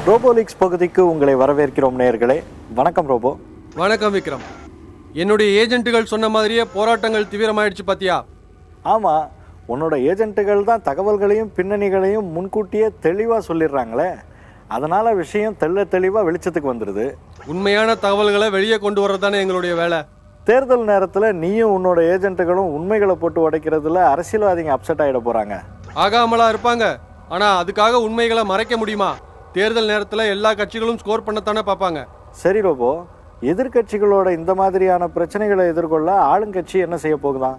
ரோபோலிக்ஸ் பகுதிக்கு உங்களை வரவேற்கிறோம் நேயர்களே. வணக்கம் ரோபோ. வணக்கம் விக்ரம். என்னுடைய ஏஜென்ட்டுகள் சொன்ன மாதிரியே போராட்டங்கள் தீவிரமாயிடுச்சு பாத்தியா? ஆமாம், உன்னோட ஏஜென்ட்டுகள் தான் தகவல்களையும் பின்னணிகளையும் முன்கூட்டியே தெளிவாக சொல்லிடுறாங்களே. அதனால் விஷயம் தெளிவாக வெளிச்சத்துக்கு வந்துடுது. உண்மையான தகவல்களை வெளியே கொண்டு வர்றது தானே எங்களுடைய வேலை. தேர்தல் நேரத்தில் நீயும் உன்னோட ஏஜென்ட்டுகளும் உண்மைகளை போட்டு உடைக்கிறதுல அரசியல்வாதிங்க அப்செட் ஆகிட போகிறாங்க. ஆகாமலா இருப்பாங்க. ஆனால் அதுக்காக உண்மைகளை மறைக்க முடியுமா? தேர்தல் நேரத்தில் எல்லா கட்சிகளும் ஸ்கோர் பண்ணத்தானே பார்ப்பாங்க. சரி ரோபோ, எதிர்கட்சிகளோட இந்த மாதிரியான பிரச்சனைகளை எதிர்கொள்ள ஆளுங்கட்சி என்ன செய்ய போகுதான்?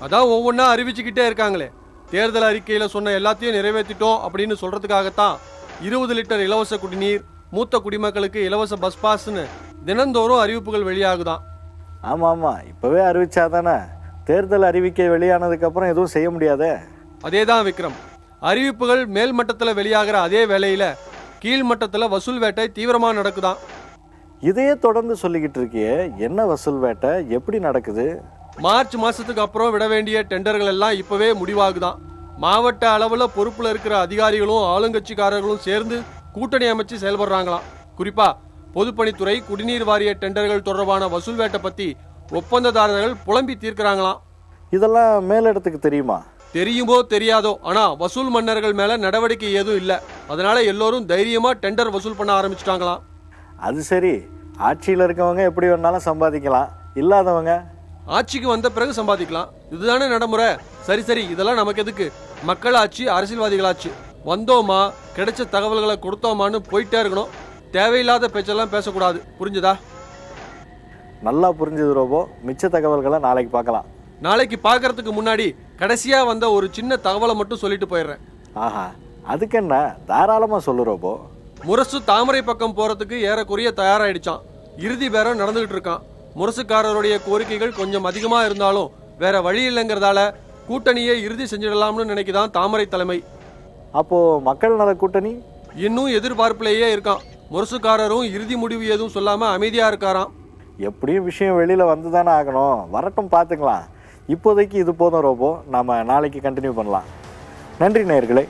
அதான் ஒவ்வொன்றா அறிவிச்சுக்கிட்டே இருக்காங்களே. தேர்தல் அறிக்கையில் சொன்ன எல்லாத்தையும் நிறைவேற்றிட்டோம் அப்படின்னு சொல்கிறதுக்காகத்தான் 20 லிட்டர் இலவச குடிநீர், மூத்த குடிமக்களுக்கு இலவச பஸ் பாஸ்ன்னு தினந்தோறும் அறிவிப்புகள் வெளியாகுதான். ஆமாம், இப்போவே அறிவிச்சாதானே தேர்தல் அறிவிக்கை வெளியானதுக்கப்புறம் எதுவும் செய்ய முடியாதே. அதே தான் விக்ரம். அறிவிப்புகள் மேல் மட்டத்தில் வெளியாகிற அதே வேளையில் கீழ்மட்டத்தில் வசூல் வேட்டை தீவிரமாக நடக்குதான். இதையே தொடர்ந்து சொல்லிக்கிட்டு இருக்கியே, என்ன வசூல் வேட்டை, எப்படி நடக்குது? மார்ச் மாதத்துக்கு அப்புறம் விட வேண்டிய டெண்டர்கள் எல்லாம் இப்போவே முடிவாகுதான். மாவட்ட அளவில் பொறுப்பில் இருக்கிற அதிகாரிகளும் ஆளுங்கட்சிக்காரர்களும் சேர்ந்து கூட்டணி அமைச்சு செயல்படுறாங்களாம். குறிப்பாக பொதுப்பணித்துறை, குடிநீர் வாரிய டெண்டர்கள் தொடர்பான வசூல் வேட்டை பற்றி ஒப்பந்ததாரர்கள் புலம்பி தீர்க்கிறாங்களாம். இதெல்லாம் மேலிடத்துக்கு தெரியுமா? தெரியுமோ தெரியாதோ, ஆனால் வசூல் மன்னர்கள் மேலே நடவடிக்கை எதுவும் இல்லை. அதனால எல்லோரும் தைரியமாக டெண்டர் வசூல் பண்ண ஆரம்பிச்சிட்டாங்களாம். அது சரி, ஆட்சியில் இருக்கவங்க எப்படி வேணாலும் சம்பாதிக்கலாம், இல்லாதவங்க ஆட்சிக்கு வந்த பிறகு சம்பாதிக்கலாம். இதுதானே நடைமுறை. சரி, இதெல்லாம் நமக்கு எதுக்கு? மக்கள் ஆட்சி, அரசியல்வாதிகளாச்சு. வந்தோமா, கிடைச்ச தகவல்களை கொடுத்தோமான்னு போயிட்டே இருக்கணும். தேவையில்லாத பேச்செல்லாம் பேசக்கூடாது. புரிஞ்சுதா? நல்லா புரிஞ்சுது ரோபோ. மிச்ச தகவல்களை நாளைக்கு பார்க்கலாம். நாளைக்கு பார்க்கறதுக்கு முன்னாடி கடைசியாக வந்த ஒரு சின்ன தகவலை மட்டும் சொல்லிட்டு போயிடுறேன். ஆஹா, அதுக்கு என்ன, தாராளமாக சொல்லு ரோபோ. முரசு தாமரை பக்கம் போகிறதுக்கு ஏறக்குறைய தயாராகிடுச்சான். இறுதி பேரம் நடந்துகிட்டு இருக்கான். முரசுக்காரருடைய கோரிக்கைகள் கொஞ்சம் அதிகமாக இருந்தாலும் வேற வழி இல்லைங்கிறதால கூட்டணியை இறுதி செஞ்சிடலாம்னு நினைக்குதான் தாமரை தலைமை. அப்போ மக்கள் நல கூட்டணி இன்னும் எதிர்பார்ப்பிலேயே இருக்கான். முரசுக்காரரும் இறுதி முடிவு எதுவும் சொல்லாம அமைதியா இருக்காராம். எப்படியும் விஷயம் வெளியில வந்துதானே ஆகணும். வரட்டும், பார்த்துக்கலாம். இப்போதைக்கு இது போதும் ரோபோ. நாம நாளைக்கு கண்டினியூ பண்ணலாம். நன்றி நேயர்களே.